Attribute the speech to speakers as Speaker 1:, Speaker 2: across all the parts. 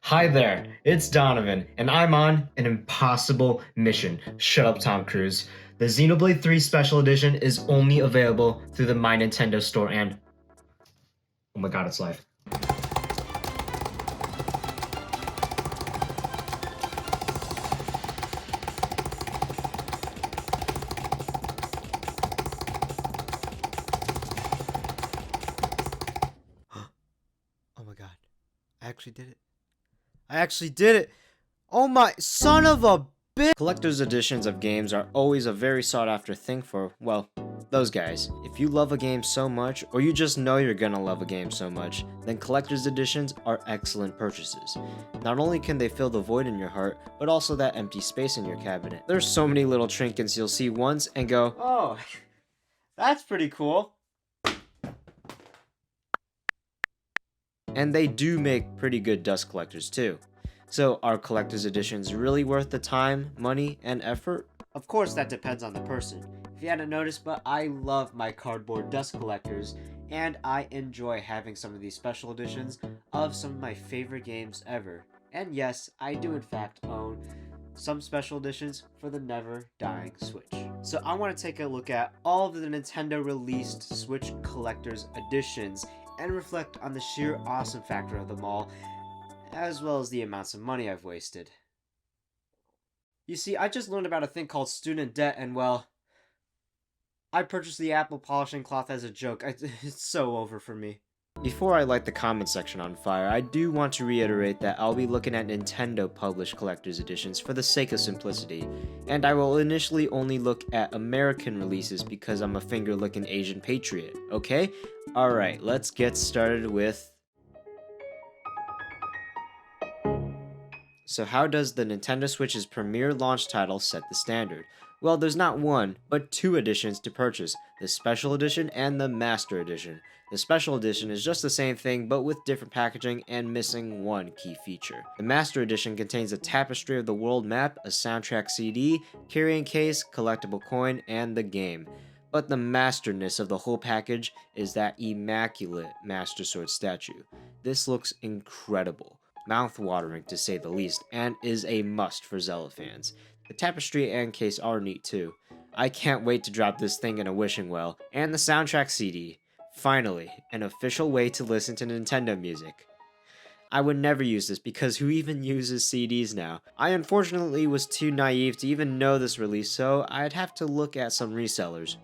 Speaker 1: Hi there, it's Donovan, and I'm on an impossible mission. Shut up, Tom Cruise. The Xenoblade 3 Special Edition is only available through the My Nintendo store and... Oh my god, it's live.
Speaker 2: Oh my god. I actually did it. I actually did it! Oh my son of a bitch! Collector's editions of games are always a very sought after thing for, well, those guys. If you love a game so much, or you just know you're gonna love a game so much, then collector's editions are excellent purchases. Not only can they fill the void in your heart, but also that empty space in your cabinet. There's so many little trinkets you'll see once and go, oh, that's pretty cool. And they do make pretty good dust collectors too. So are collector's editions really worth the time, money, and effort? Of course that depends on the person. If you hadn't noticed, but I love my cardboard dust collectors, and I enjoy having some of these special editions of some of my favorite games ever. And yes, I do in fact own some special editions for the never dying Switch. So I want to take a look at all of the Nintendo released Switch collector's editions and reflect on the sheer awesome factor of them all, as well as the amounts of money I've wasted. You see, I just learned about a thing called student debt, and well, I purchased the Apple polishing cloth as a joke. It's so over for me. Before I light the comment section on fire, I do want to reiterate that I'll be looking at Nintendo published collector's editions for the sake of simplicity, and I will initially only look at American releases because I'm a finger-licking Asian patriot, okay? Alright, let's get started with... So how does the Nintendo Switch's premier launch title set the standard? Well, there's not one, but two editions to purchase, the Special Edition and the Master Edition. The Special Edition is just the same thing, but with different packaging and missing one key feature. The Master Edition contains a tapestry of the world map, a soundtrack CD, carrying case, collectible coin, and the game. But the masterness of the whole package is that immaculate Master Sword statue. This looks incredible, mouth-watering to say the least, and is a must for Zelda fans. The tapestry and case are neat too. I can't wait to drop this thing in a wishing well. And the soundtrack CD. Finally, an official way to listen to Nintendo music. I would never use this because who even uses CDs now? I unfortunately was too naive to even know this release, so I'd have to look at some resellers.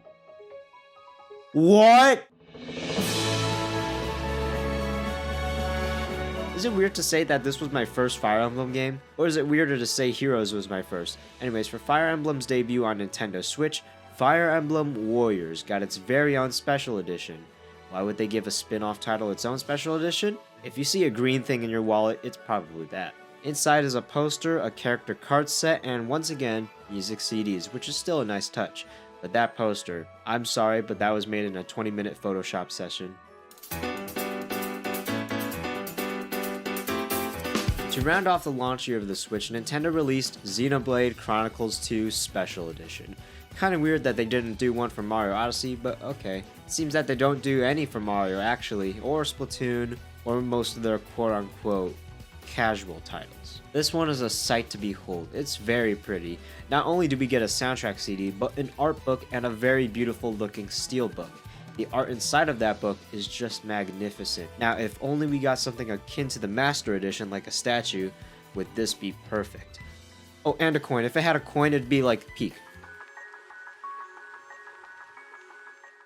Speaker 2: What? Is it weird to say that this was my first Fire Emblem game? Or is it weirder to say Heroes was my first? Anyways, for Fire Emblem's debut on Nintendo Switch, Fire Emblem Warriors got its very own special edition. Why would they give a spin-off title its own special edition? If you see a green thing in your wallet, it's probably that. Inside is a poster, a character card set, and once again, music CDs, which is still a nice touch. But that poster, I'm sorry, but that was made in a 20-minute Photoshop session. To round off the launch year of the Switch, Nintendo released Xenoblade Chronicles 2 Special Edition. Kinda weird that they didn't do one for Mario Odyssey, but okay. It seems that they don't do any for Mario actually, or Splatoon, or most of their quote-unquote casual titles. This one is a sight to behold. It's very pretty. Not only do we get a soundtrack CD, but an art book and a very beautiful looking steelbook. The art inside of that book is just magnificent. Now, if only we got something akin to the Master Edition, like a statue, would this be perfect. Oh, and a coin. If it had a coin, it'd be like peak.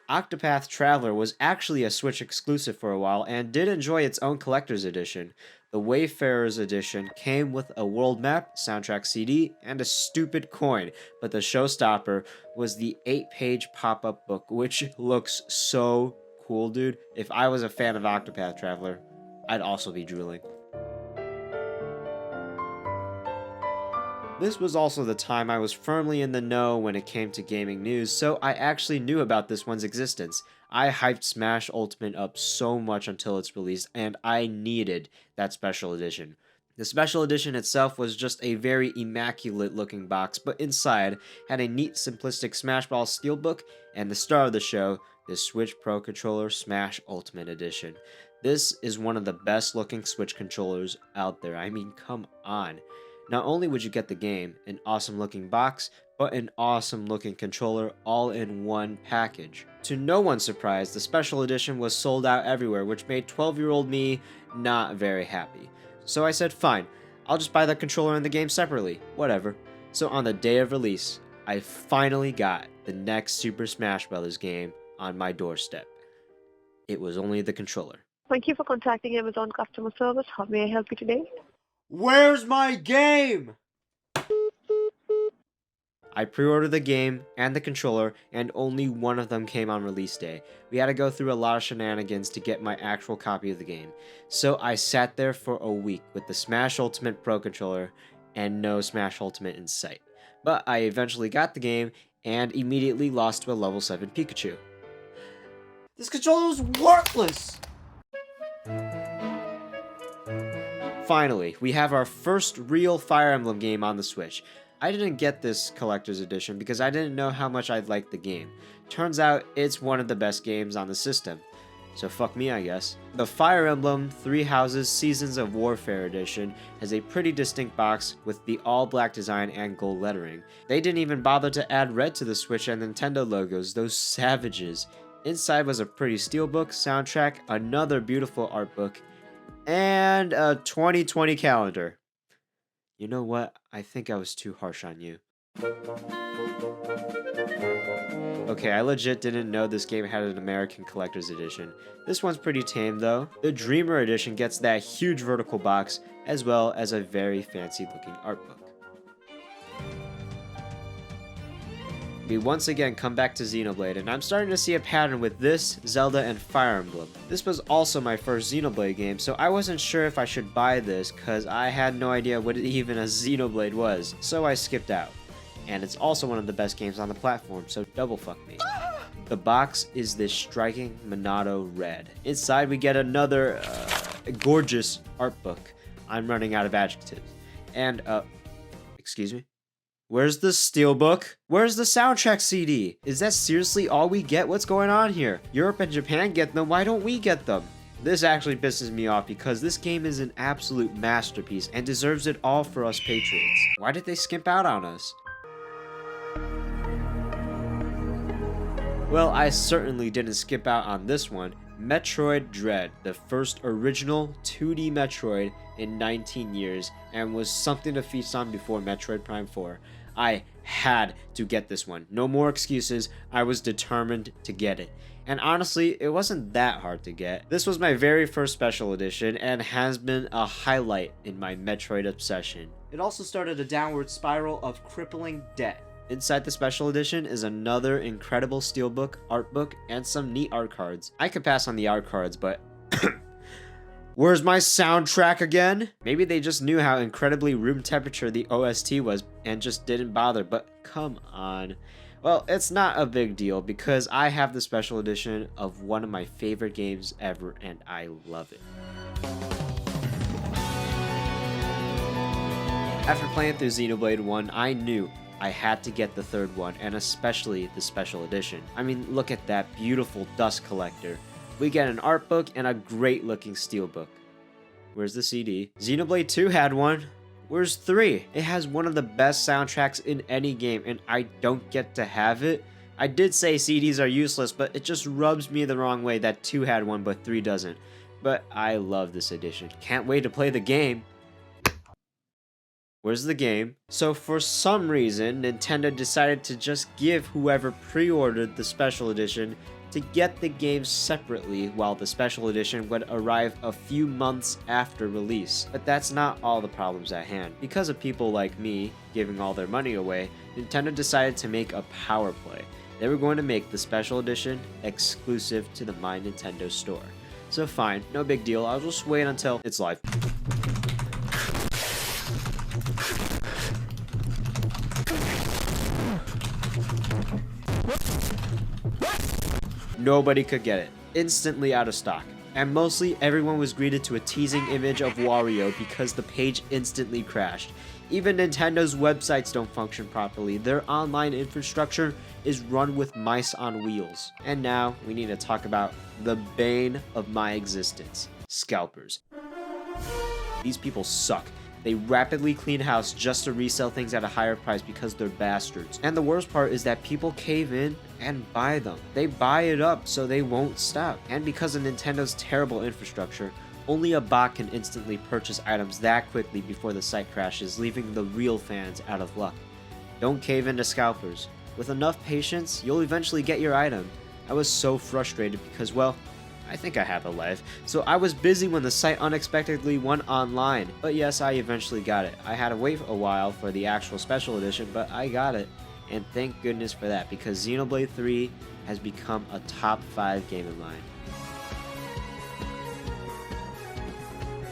Speaker 2: Octopath Traveler was actually a Switch exclusive for a while and did enjoy its own collector's edition. The Wayfarer's edition came with a world map, soundtrack CD, and a stupid coin, but the showstopper was the 8-page pop-up book, which looks so cool, dude. If I was a fan of Octopath Traveler, I'd also be drooling. This was also the time I was firmly in the know when it came to gaming news, so I actually knew about this one's existence. I hyped Smash Ultimate up so much until its release, and I needed that special edition. The special edition itself was just a very immaculate looking box, but inside had a neat simplistic Smash Ball steelbook, and the star of the show, the Switch Pro Controller Smash Ultimate Edition. This is one of the best looking Switch controllers out there. I mean, come on. Not only would you get the game, an awesome looking box, but an awesome looking controller all in one package. To no one's surprise, the special edition was sold out everywhere, which made 12-year-old me not very happy. So I said, fine, I'll just buy the controller and the game separately, whatever. So on the day of release, I finally got the next Super Smash Bros. Game on my doorstep. It was only the controller.
Speaker 3: Thank you for contacting Amazon customer service. How may I help you today?
Speaker 2: Where's my game? I pre-ordered the game and the controller, and only one of them came on release day. We had to go through a lot of shenanigans to get my actual copy of the game. So I sat there for a week with the Smash Ultimate Pro controller and no Smash Ultimate in sight. But I eventually got the game and immediately lost to a level 7 Pikachu. This controller was worthless! Finally, we have our first real Fire Emblem game on the Switch. I didn't get this collector's edition because I didn't know how much I'd like the game. Turns out it's one of the best games on the system. So fuck me, I guess. The Fire Emblem 3 Houses Seasons of Warfare edition has a pretty distinct box with the all-black design and gold lettering. They didn't even bother to add red to the Switch and Nintendo logos, those savages. Inside was a pretty steelbook, soundtrack, another beautiful art book, and a 2020 calendar. You know what? I think I was too harsh on you. Okay, I legit didn't know this game had an American collector's edition. This one's pretty tame though. The Dreamer edition gets that huge vertical box, as well as a very fancy looking art book. We once again come back to Xenoblade, and I'm starting to see a pattern with this, Zelda, and Fire Emblem. This was also my first Xenoblade game, so I wasn't sure if I should buy this, cause I had no idea what even a Xenoblade was, so I skipped out. And it's also one of the best games on the platform, so double fuck me. The box is this striking Monado red. Inside we get another gorgeous art book. I'm running out of adjectives. And, excuse me? Where's the steelbook? Where's the soundtrack CD? Is that seriously all we get? What's going on here? Europe and Japan get them, why don't we get them? This actually pisses me off because this game is an absolute masterpiece and deserves it all for us patriots. Why did they skimp out on us? Well, I certainly didn't skip out on this one. Metroid Dread, the first original 2D Metroid in 19 years, and was something to feast on before Metroid Prime 4. I had to get this one. No more excuses. I was determined to get it. And honestly, it wasn't that hard to get. This was my very first special edition and has been a highlight in my Metroid obsession. It also started a downward spiral of crippling debt. Inside the special edition is another incredible steelbook, art book, and some neat art cards. I could pass on the art cards, but where's my soundtrack again? Maybe they just knew how incredibly room temperature the OST was and just didn't bother, but come on. Well, it's not a big deal because I have the special edition of one of my favorite games ever and I love it. After playing through Xenoblade 1, I knew I had to get the third one, and especially the special edition. I mean, look at that beautiful dust collector. We get an art book and a great looking steelbook. Where's the CD? Xenoblade 2 had one. Where's 3? It has one of the best soundtracks in any game, and I don't get to have it. I did say CDs are useless, but it just rubs me the wrong way that 2 had one, but 3 doesn't. But I love this edition. Can't wait to play the game. Where's the game? So for some reason, Nintendo decided to just give whoever pre-ordered the special edition to get the game separately, while the special edition would arrive a few months after release. But that's not all the problems at hand. Because of people like me giving all their money away, Nintendo decided to make a power play. They were going to make the special edition exclusive to the My Nintendo store. So fine, no big deal, I'll just wait until it's live. Nobody could get it. Instantly out of stock. and mostly everyone was greeted to a teasing image of Wario because the page instantly crashed. Even Nintendo's websites don't function properly. Their online infrastructure is run with mice on wheels. And now we need to talk about the bane of my existence, scalpers. These people suck. They rapidly clean house just to resell things at a higher price because they're bastards. And the worst part is that people cave in and buy them. They buy it up so they won't stop. And because of Nintendo's terrible infrastructure, only a bot can instantly purchase items that quickly before the site crashes, leaving the real fans out of luck. Don't cave into scalpers. With enough patience, you'll eventually get your item. I was so frustrated because, well, I think I have a life. So I was busy when the site unexpectedly went online. But yes, I eventually got it. I had to wait a while for the actual special edition, but I got it. And thank goodness for that, because Xenoblade 3 has become a top 5 game of mine.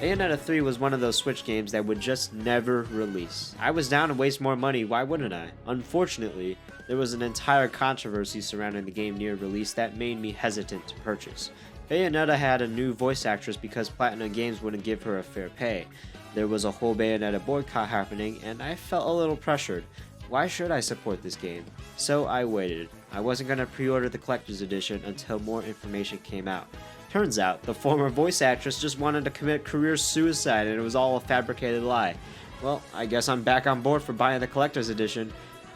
Speaker 2: Bayonetta 3 was one of those Switch games that would just never release. I was down to waste more money, why wouldn't I? Unfortunately, there was an entire controversy surrounding the game near release that made me hesitant to purchase. Bayonetta had a new voice actress because Platinum Games wouldn't give her a fair pay. There was a whole Bayonetta boycott happening, and I felt a little pressured. Why should I support this game? So I waited. I wasn't going to pre-order the collector's edition until more information came out. Turns out, the former voice actress just wanted to commit career suicide and it was all a fabricated lie. Well, I guess I'm back on board for buying the collector's edition.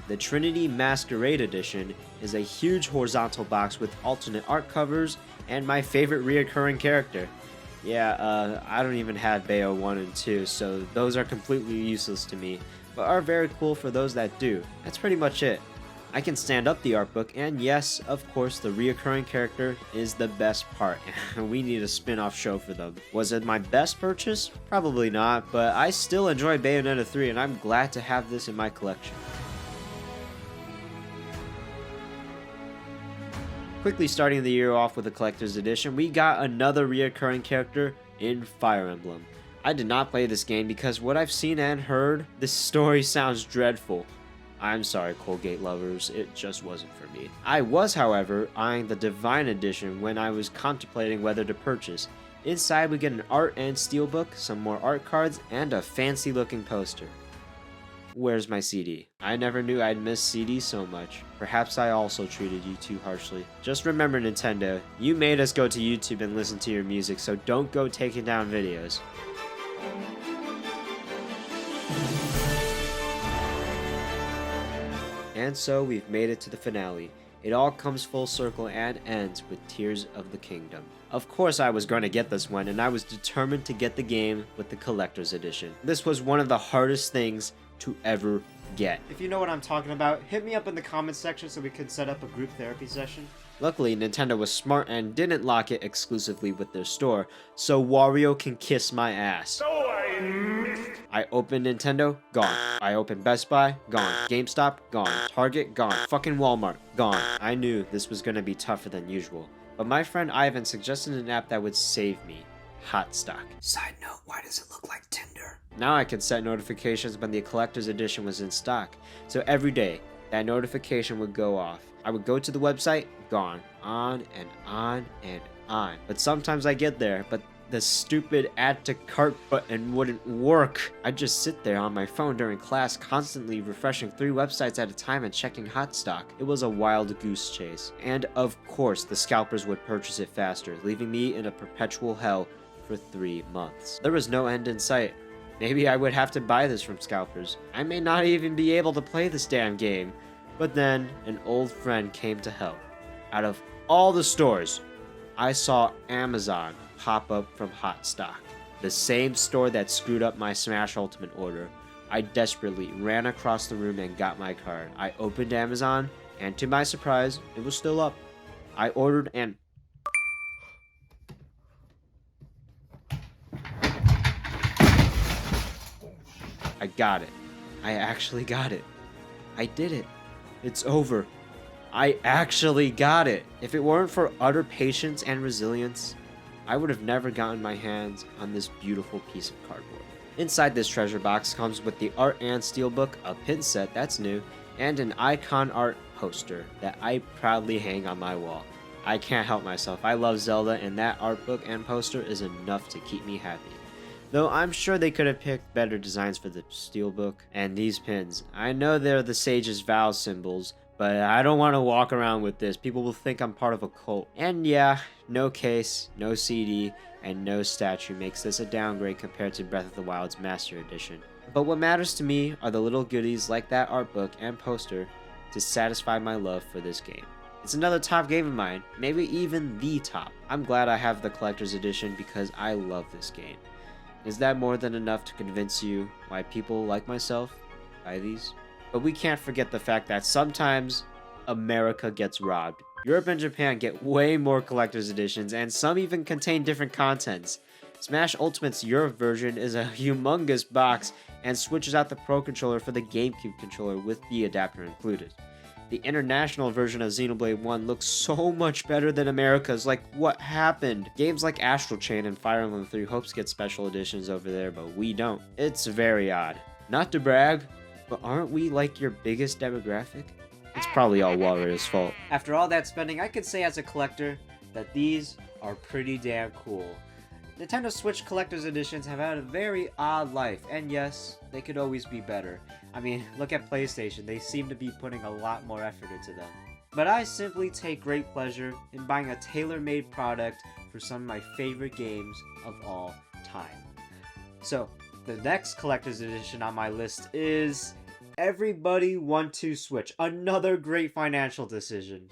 Speaker 2: The Trinity Masquerade Edition is a huge horizontal box with alternate art covers and my favorite reoccurring character. Yeah, I don't even have Bayo 1 and 2, so those are completely useless to me, but are very cool for those that do. That's pretty much it. I can stand up the art book, and yes, of course, the reoccurring character is the best part, and we need a spin-off show for them. Was it my best purchase? Probably not, but I still enjoy Bayonetta 3, and I'm glad to have this in my collection. Quickly starting the year off with a collector's edition, we got another reoccurring character in Fire Emblem. I did not play this game because what I've seen and heard, this story sounds dreadful. I'm sorry, Colgate lovers, it just wasn't for me. I was, however, eyeing the Divine Edition when I was contemplating whether to purchase. Inside we get an art and steelbook, some more art cards, and a fancy looking poster. Where's my CD? I never knew I'd miss CDs so much. Perhaps I also treated you too harshly. Just remember, Nintendo, you made us go to YouTube and listen to your music, so don't go taking down videos. And so we've made it to the finale. It all comes full circle and ends with Tears of the Kingdom. Of course I was going to get this one, and I was determined to get the game with the collector's edition. This was one of the hardest things to ever get. If you know what I'm talking about, hit me up in the comments section so we could set up a group therapy session. Luckily, Nintendo was smart and didn't lock it exclusively with their store, so Wario can kiss my ass. So I missed. I opened Nintendo, gone. I opened Best Buy, gone. GameStop, gone. Target, gone. Fucking Walmart, gone. I knew this was gonna be tougher than usual, but my friend Ivan suggested an app that would save me. Hotstock. Side note, why does it look like Tinder? Now I could set notifications when the collector's edition was in stock, so every day, that notification would go off. I would go to the website, gone, on and on and on. But sometimes I get there, but the stupid add to cart button wouldn't work. I'd just sit there on my phone during class, constantly refreshing 3 websites at a time and checking Hotstock. It was a wild goose chase. And of course, the scalpers would purchase it faster, leaving me in a perpetual hell for 3 months. There was no end in sight. Maybe I would have to buy this from scalpers. I may not even be able to play this damn game. But then, an old friend came to help. Out of all the stores, I saw Amazon pop up from Hotstock. The same store that screwed up my Smash Ultimate order. I desperately ran across the room and got my card. I opened Amazon, and to my surprise, it was still up. I ordered and... I got it. I actually got it. I did it. It's over. I actually got it. If it weren't for utter patience and resilience, I would have never gotten my hands on this beautiful piece of cardboard. Inside this treasure box comes with the art and steelbook, a pin set that's new, and an icon art poster that I proudly hang on my wall. I can't help myself. I love Zelda, and that art book and poster is enough to keep me happy. Though I'm sure they could have picked better designs for the steelbook and these pins. I know they're the Sage's vow symbols, but I don't want to walk around with this. People will think I'm part of a cult. And yeah, no case, no CD, and no statue makes this a downgrade compared to Breath of the Wild's Master Edition. But what matters to me are the little goodies like that art book and poster to satisfy my love for this game. It's another top game of mine, maybe even the top. I'm glad I have the collector's edition because I love this game. Is that more than enough to convince you why people like myself buy these? But we can't forget the fact that sometimes America gets robbed. Europe and Japan get way more collector's editions, and some even contain different contents. Smash Ultimate's Europe version is a humongous box and switches out the Pro Controller for the GameCube controller with the adapter included. The international version of Xenoblade 1 looks so much better than America's. Like, what happened? Games like Astral Chain and Fire Emblem 3 Hopes get special editions over there, but we don't. It's very odd. Not to brag, but aren't we like your biggest demographic? It's probably all Warrior's fault. After all that spending, I can say as a collector that these are pretty damn cool. Nintendo Switch Collector's Editions have had a very odd life, and yes, they could always be better. I mean, look at PlayStation, they seem to be putting a lot more effort into them. But I simply take great pleasure in buying a tailor-made product for some of my favorite games of all time. So, the next Collector's Edition on my list is Everybody Want to Switch, another great financial decision.